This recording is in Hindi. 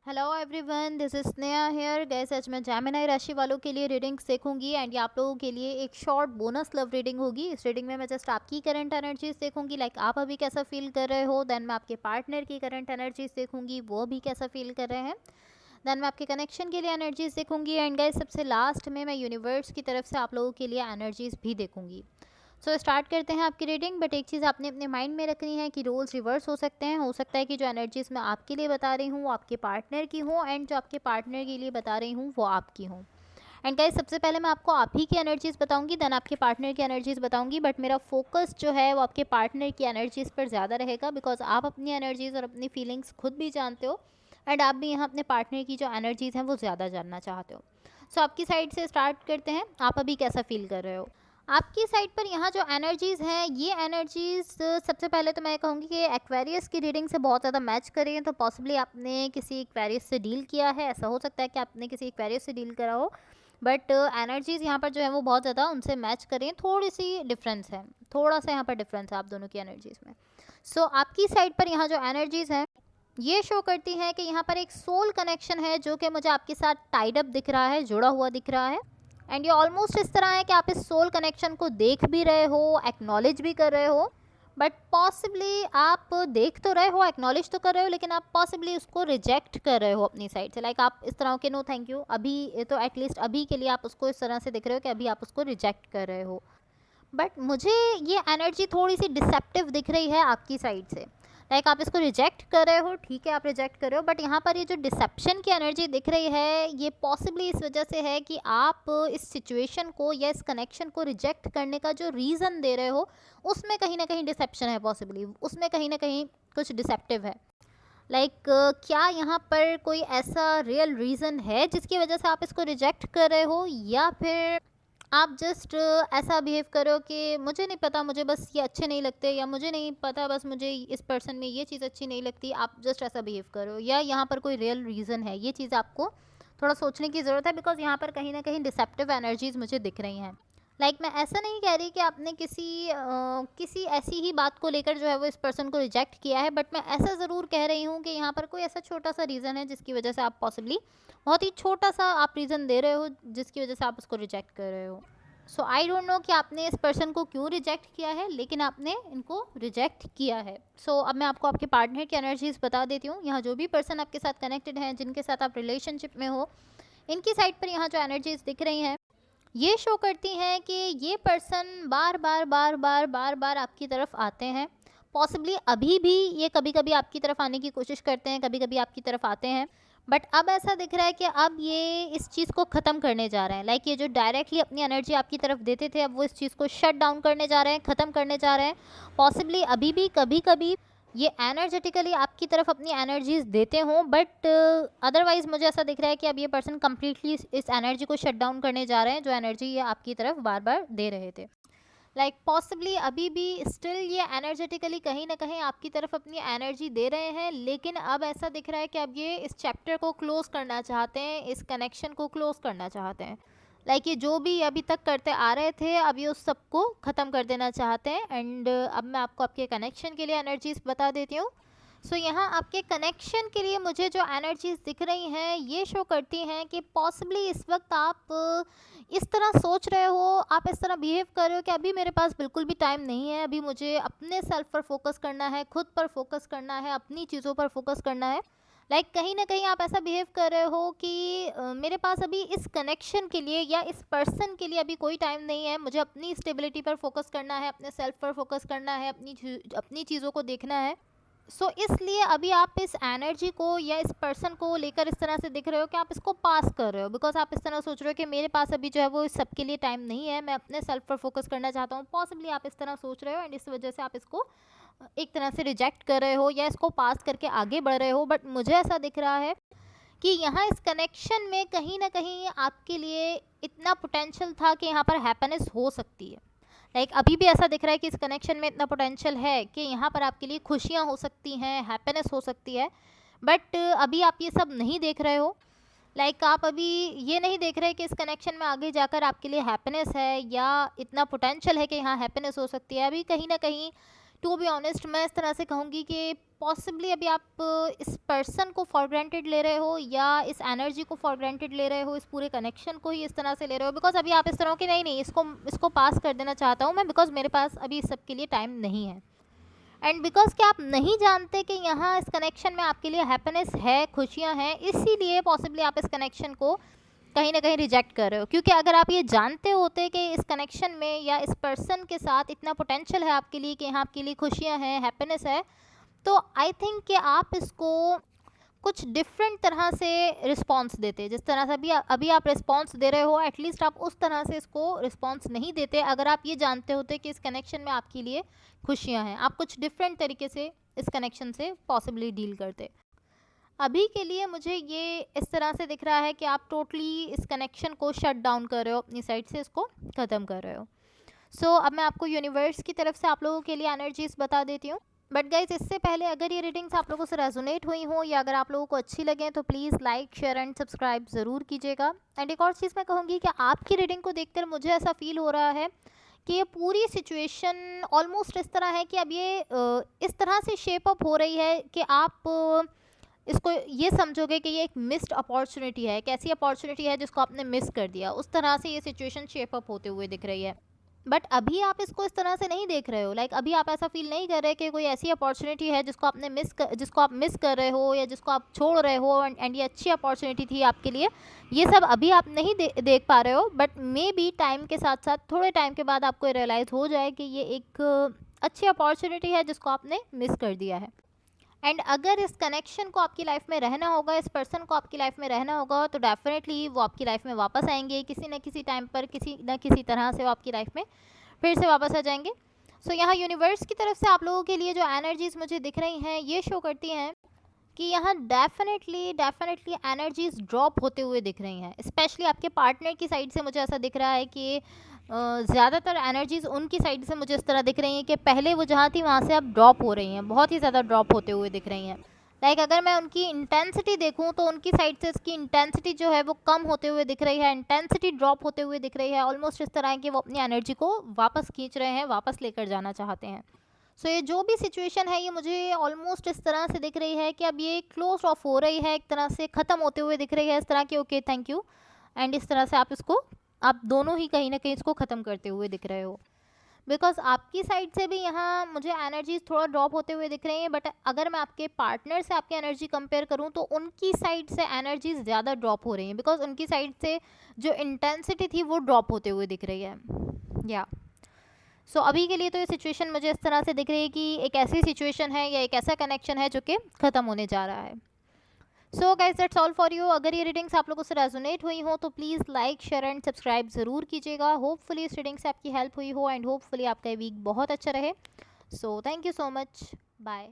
Hello everyone, this is Sneha here. Guys आज मैं जेमिनी राशि वालों के लिए रीडिंग देखूंगी एंड ये आप लोगों के लिए एक शॉर्ट बोनस लव रीडिंग होगी। इस रीडिंग में मैं जस्ट आपकी करंट एनर्जीज देखूंगी, लाइक आप अभी कैसा फील कर रहे हो। देन मैं आपके पार्टनर की करंट एनर्जीज देखूंगी, वो अभी कैसा फील कर रहे हैं। देन मैं आपके कनेक्शन के लिए एनर्जीज देखूंगी एंड गैस सबसे लास्ट में मैं यूनिवर्स की तरफ से आप लोगों के लिए एनर्जीज भी देखूंगी। सो स्टार्ट करते हैं आपकी रीडिंग। बट एक चीज़ आपने अपने माइंड में रखनी है कि रोल्स रिवर्स हो सकते हैं। हो सकता है कि जो एनर्जीज मैं आपके लिए बता रही हूँ वो आपके पार्टनर की हो एंड जो आपके पार्टनर के लिए बता रही हूँ वो आपकी हो। एंड गाइस सबसे पहले मैं आपको आप ही की एनर्जीज बताऊंगी, देन आपके पार्टनर की एनर्जीज बताऊंगी। बट मेरा फोकस जो है वो आपके पार्टनर की एनर्जीज पर ज़्यादा रहेगा, बिकॉज आप अपनी एनर्जीज और अपनी फीलिंग्स खुद भी जानते हो एंड आप भी यहाँ अपने पार्टनर की जो एनर्जीज हैं वो ज़्यादा जानना चाहते हो। सो आपकी साइड से स्टार्ट करते हैं। आप अभी कैसा फील कर रहे हो? आपकी साइड पर यहाँ जो एनर्जीज़ हैं, ये एनर्जीज़ सबसे पहले तो मैं कहूँगी कि एक्वेरियस की रीडिंग से बहुत ज़्यादा मैच करें। तो पॉसिबली आपने किसी एक्वेरियस से डील किया है, ऐसा हो सकता है कि आपने किसी एक्वेरियस से डील करा हो। बट एनर्जीज़ यहाँ पर जो है वो बहुत ज़्यादा उनसे मैच करें। थोड़ी सी डिफरेंस है, थोड़ा सा यहाँ पर डिफरेंस है आप दोनों की एनर्जीज़ में। सो आपकी साइड पर यहाँ जो एनर्जीज़ हैं ये शो करती हैं कि यहाँ पर एक सोल कनेक्शन है जो कि मुझे आपके साथ टाइड अप दिख रहा है, जुड़ा हुआ दिख रहा है। एंड ये ऑलमोस्ट इस तरह है कि आप इस सोल कनेक्शन को देख भी रहे हो, एक्नॉलेज भी कर रहे हो। बट पॉसिबली आप देख तो रहे हो, एक्नॉलेज तो कर रहे हो, लेकिन आप पॉसिबली उसको रिजेक्ट कर रहे हो अपनी साइड से। लाइक आप इस तरह के नो थैंक यू, अभी तो एटलीस्ट अभी के लिए आप उसको इस तरह से देख रहे हो कि अभी आप उसको रिजेक्ट कर रहे हो। बट मुझे ये एनर्जी थोड़ी सी डिसेप्टिव दिख रही है आपकी साइड से। लाइक आप इसको रिजेक्ट कर रहे हो, ठीक है आप रिजेक्ट कर रहे हो, बट यहाँ पर ये जो डिसेप्शन की एनर्जी दिख रही है ये पॉसिबली इस वजह से है कि आप इस सिचुएशन को या इस कनेक्शन को रिजेक्ट करने का जो रीज़न दे रहे हो उसमें कहीं ना कहीं डिसेप्शन है, पॉसिबली उसमें कहीं ना कहीं कुछ डिसेप्टिव है। लाइक क्या यहाँ पर कोई ऐसा रियल रीज़न है जिसकी वजह से आप इसको रिजेक्ट कर रहे हो, या फिर आप जस्ट ऐसा बिहेव करो कि मुझे नहीं पता, मुझे बस ये अच्छे नहीं लगते, या मुझे नहीं पता बस मुझे इस पर्सन में ये चीज़ अच्छी नहीं लगती, आप जस्ट ऐसा बिहेव करो, या यहाँ पर कोई रियल रीज़न है। ये चीज़ आपको थोड़ा सोचने की ज़रूरत है, बिकॉज यहाँ पर कहीं ना कहीं डिसेप्टिव एनर्जीज मुझे दिख रही हैं। लाइक मैं ऐसा नहीं कह रही कि आपने किसी ऐसी ही बात को लेकर जो है वो इस पर्सन को रिजेक्ट किया है, बट मैं ऐसा ज़रूर कह रही हूँ कि यहाँ पर कोई ऐसा छोटा सा रीज़न है जिसकी वजह से आप पॉसिबली बहुत ही छोटा सा आप रीज़न दे रहे हो जिसकी वजह से आप उसको रिजेक्ट कर रहे हो। सो आई डोंट नो कि आपने इस पर्सन को क्यों रिजेक्ट किया है, लेकिन आपने इनको रिजेक्ट किया है। सो अब मैं आपको आपके पार्टनर की एनर्जीज बता देती हूँ। यहाँ जो भी पर्सन आपके साथ कनेक्टेड हैं, जिनके साथ आप रिलेशनशिप में हो, इनकी साइड पर यहाँ जो एनर्जीज दिख रही हैं ये शो करती हैं कि ये पर्सन बार बार बार बार बार बार आपकी तरफ आते हैं। पॉसिबली अभी भी ये कभी कभी आपकी तरफ आने की कोशिश करते हैं, कभी कभी आपकी तरफ आते हैं। बट अब ऐसा दिख रहा है कि अब ये इस चीज़ को ख़त्म करने जा रहे हैं। लाइक ये जो डायरेक्टली अपनी एनर्जी आपकी तरफ देते थे, अब वो इस चीज़ को शट डाउन करने जा रहे हैं, ख़त्म करने जा रहे हैं। पॉसिबली अभी भी कभी कभी ये एनर्जेटिकली आपकी तरफ अपनी एनर्जीज देते हों, बट अदरवाइज मुझे ऐसा दिख रहा है कि अब ये पर्सन कम्प्लीटली इस एनर्जी को शट डाउन करने जा रहे हैं जो एनर्जी ये आपकी तरफ बार बार दे रहे थे। लाइक पॉसिबली अभी भी स्टिल ये एनर्जेटिकली कहीं ना कहीं आपकी तरफ अपनी एनर्जी दे रहे हैं, लेकिन अब ऐसा दिख रहा है कि अब ये इस चैप्टर को क्लोज करना चाहते हैं, इस कनेक्शन को क्लोज करना चाहते हैं। लाइक ये जो भी अभी तक करते आ रहे थे अब ये उस सबको ख़त्म कर देना चाहते हैं। एंड अब मैं आपको आपके कनेक्शन के लिए एनर्जीज बता देती हूँ। सो यहाँ आपके कनेक्शन के लिए मुझे जो एनर्जीज दिख रही हैं ये शो करती हैं कि पॉसिबली इस वक्त आप इस तरह सोच रहे हो, आप इस तरह बिहेव कर रहे हो कि अभी मेरे पास बिल्कुल भी टाइम नहीं है, अभी मुझे अपने सेल्फ पर फोकस करना है, खुद पर फोकस करना है, अपनी चीज़ों पर फोकस करना है। लाइक कहीं ना कहीं आप ऐसा बिहेव कर रहे हो कि मेरे पास अभी इस कनेक्शन के लिए या इस पर्सन के लिए अभी कोई टाइम नहीं है, मुझे अपनी स्टेबिलिटी पर फोकस करना है, अपने सेल्फ पर फोकस करना है, अपनी चीज़ों को देखना है। सो इसलिए अभी आप इस एनर्जी को या इस पर्सन को लेकर इस तरह से दिख रहे हो कि आप इसको पास कर रहे हो, बिकॉज आप इस तरह सोच रहे हो कि मेरे पास अभी जो है वो इस सब के लिए टाइम नहीं है, मैं अपने सेल्फ पर फोकस करना चाहता हूँ। पॉसिबली आप इस तरह सोच रहे हो एंड इस वजह से आप इसको एक तरह से रिजेक्ट कर रहे हो या इसको पास करके आगे बढ़ रहे हो। बट मुझे ऐसा दिख रहा है कि यहाँ इस कनेक्शन में कहीं ना कहीं आपके लिए इतना पोटेंशियल था कि यहाँ पर हैप्पीनेस हो सकती है। लाइक अभी भी ऐसा दिख रहा है कि इस कनेक्शन में इतना पोटेंशियल है कि यहाँ पर आपके लिए खुशियाँ हो सकती हैं, हैप्पीनेस हो सकती है। बट अभी आप ये सब नहीं देख रहे हो। लाइक आप अभी ये नहीं देख रहे कि इस कनेक्शन में आगे जाकर आपके लिए हैप्पीनेस है या इतना पोटेंशियल है कि यहाँ हैप्पीनेस हो सकती है। अभी कहीं ना कहीं टू बी ऑनेस्ट मैं इस तरह से कहूँगी कि पॉसिबली अभी आप इस पर्सन को फॉर ग्रांटेड ले रहे हो या इस एनर्जी को फॉर ग्रांटेड ले रहे हो, इस पूरे कनेक्शन को ही इस तरह से ले रहे हो, बिकॉज अभी आप इस तरह के नहीं इसको पास कर देना चाहता हूँ मैं, बिकॉज मेरे पास अभी इस सब के लिए टाइम नहीं है। एंड बिकॉज कि आप नहीं जानते कि यहाँ इस कनेक्शन में आपके लिए हैप्पीनेस है, खुशियाँ हैं, इसीलिए पॉसिबली आप इस कनेक्शन को कहीं ना कहीं रिजेक्ट कर रहे हो। क्योंकि अगर आप ये जानते होते कि इस कनेक्शन में या इस पर्सन के साथ इतना पोटेंशियल है आपके लिए कि यहाँ आपके लिए खुशियाँ हैं, हैप्पीनेस है, तो आई थिंक कि आप इसको कुछ डिफरेंट तरह से रिस्पॉन्स देते। जिस तरह से अभी आप रिस्पॉन्स दे रहे हो, एटलीस्ट आप उस तरह से इसको रिस्पॉन्स नहीं देते अगर आप ये जानते होते कि इस कनेक्शन में आपके लिए खुशियाँ हैं। आप कुछ डिफरेंट तरीके से इस कनेक्शन से पॉसिबली डील करते। अभी के लिए मुझे ये इस तरह से दिख रहा है कि आप टोटली इस कनेक्शन को शट डाउन कर रहे हो, अपनी साइड से इसको ख़त्म कर रहे हो। सो अब मैं आपको यूनिवर्स की तरफ से आप लोगों के लिए एनर्जीज बता देती हूँ। बट गाइज इससे पहले अगर ये रीडिंग्स आप लोगों से रेजोनेट हुई हो या अगर आप लोगों को अच्छी लगे तो please like share and subscribe ज़रूर कीजिएगा। एंड एक और चीज़ मैं कहूँगी कि आपकी रीडिंग को देखकर मुझे ऐसा फील हो रहा है कि ये पूरी सिचुएशन ऑलमोस्ट इस तरह है कि अब ये इस तरह से शेप अप हो रही है कि आप इसको ये समझोगे कि ये एक मिस्ड अपॉर्चुनिटी है, एक ऐसी अपॉर्चुनिटी है जिसको आपने मिस कर दिया। उस तरह से ये सिचुएशन शेप अप होते हुए दिख रही है। बट अभी आप इसको इस तरह से नहीं देख रहे हो, लाइक अभी आप ऐसा फील नहीं कर रहे कि कोई ऐसी अपॉर्चुनिटी है जिसको आप मिस कर रहे हो या जिसको आप छोड़ रहे हो एंड ये अच्छी अपॉर्चुनिटी थी आपके लिए। ये सब अभी आप नहीं देख पा रहे हो, बट मे बी टाइम के साथ साथ थोड़े टाइम के बाद आपको रियलाइज़ हो जाए कि ये एक अच्छी अपॉर्चुनिटी है जिसको आपने मिस कर दिया है। एंड अगर इस कनेक्शन को आपकी लाइफ में रहना होगा, इस पर्सन को आपकी लाइफ में रहना होगा, तो डेफिनेटली वो आपकी लाइफ में वापस आएंगे किसी न किसी टाइम पर, किसी न किसी तरह से वो आपकी लाइफ में फिर से वापस आ जाएंगे। सो यहाँ यूनिवर्स की तरफ से आप लोगों के लिए जो एनर्जीज मुझे दिख रही हैं ये शो करती हैं कि यहाँ डेफिनेटली एनर्जीज ड्रॉप होते हुए दिख रही हैं। स्पेशली आपके पार्टनर की साइड से मुझे ऐसा दिख रहा है कि ज़्यादातर एनर्जीज़ उनकी साइड से मुझे इस तरह दिख रही हैं कि पहले वो जहाँ थी वहाँ से अब ड्रॉप हो रही हैं, बहुत ही ज़्यादा ड्रॉप होते हुए दिख रही हैं। लाइक अगर मैं उनकी इंटेंसिटी देखूँ तो उनकी साइड से इसकी इंटेंसिटी जो है वो कम होते हुए दिख रही है, इंटेंसिटी ड्रॉप होते हुए दिख रही है। ऑलमोस्ट इस तरह है कि वो अपनी एनर्जी को वापस खींच रहे हैं, वापस लेकर जाना चाहते हैं। सो ये जो भी सिचुएशन है ये मुझे ऑलमोस्ट इस तरह से दिख रही है कि अब ये क्लोज ऑफ हो रही है, एक तरह से ख़त्म होते हुए दिख रही है, इस तरह की ओके थैंक यू। एंड इस तरह से आप दोनों ही कहीं ना कहीं इसको ख़त्म करते हुए दिख रहे हो। बिकॉज आपकी साइड से भी यहाँ मुझे एनर्जीज थोड़ा ड्रॉप होते हुए दिख रही हैं, बट अगर मैं आपके पार्टनर से आपकी एनर्जी कंपेयर करूँ तो उनकी साइड से एनर्जीज ज़्यादा ड्रॉप हो रही हैं, बिकॉज उनकी साइड से जो इंटेंसिटी थी वो ड्रॉप होते हुए दिख रही है। या सो अभी के लिए तो ये सिचुएशन मुझे इस तरह से दिख रही है कि एक ऐसी सिचुएशन है या एक ऐसा कनेक्शन है जो कि ख़त्म होने जा रहा है। So guys that's all for you. अगर ये रीडिंग्स आप लोगों से रेजोनेट हुई हो तो please like share and subscribe ज़रूर कीजिएगा। होपफुली इस रीडिंग से आपकी हेल्प हुई हो एंड होपफुली आपका वीक बहुत अच्छा रहे। So thank you so much, bye.